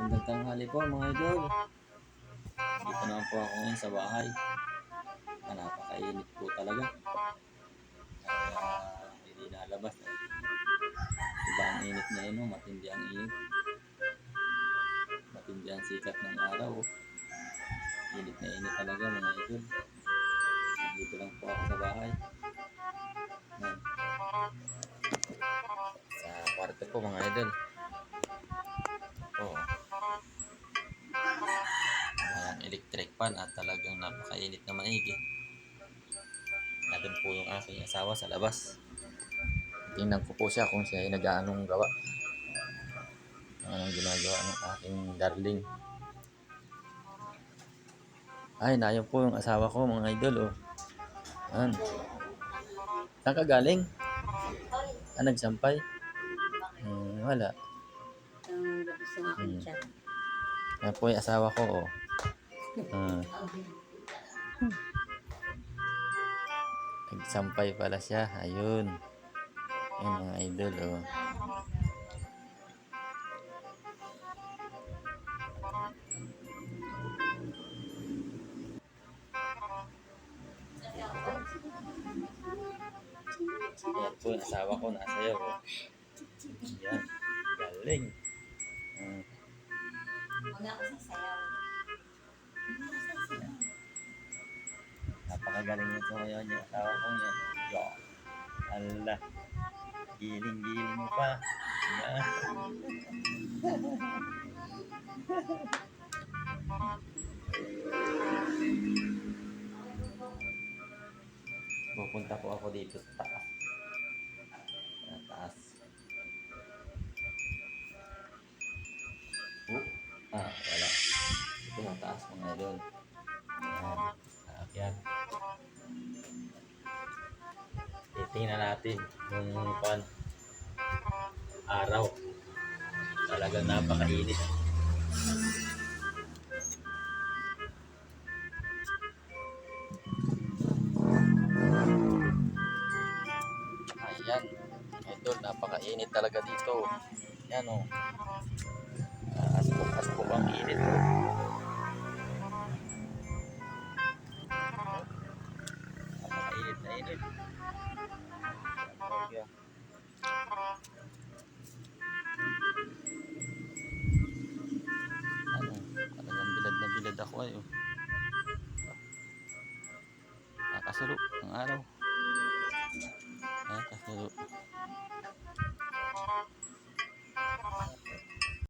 Magandang tanghali po mga idol. Dito naman po ako ngayon sa bahay. Napakainit po talaga. Kaya hindi nalabas. Iba ang init na yun, matindi ang init. Matindi ang sikat ng araw. Init na init talaga mga idol. Dito lang po ako sa bahay. Yan. Sa kwarto po mga idol. Oh, ang electric fan at talagang napakainit na maigi. Nandun po yung aking asawa sa labas. Tingnan ko po siya kung siya ay nag-aanong gawa. Anong ginagawa ng aking darling. Ay, nayon po yung asawa ko mga idol. Oh. Yan. Saan ka galing? Nagsampay? Wala. Yan po yung asawa ko. Oh. Nagsampay pala siya. Ayun. Yan mga idol. Oh. Yan po yung asawa ko. Nasayaw. Oh. Yan. Galing. Napakagaling nito ngayon yung asawa ko yan. Yo. Allah. Giling-giling mo pa. Yan. Pupunta po ako dito sa taas. Sa taas. Wala. Ito sa taas mga idol. Yan. Akyat. Titingnan natin yung araw. Talagang napakainit. Ayan. Idol, napakainit talaga dito. Yan o. Aspok ang init. Napakainit na init. Talagang bilad na bilad ako ay. Nakasalo ang araw. Nakasalo.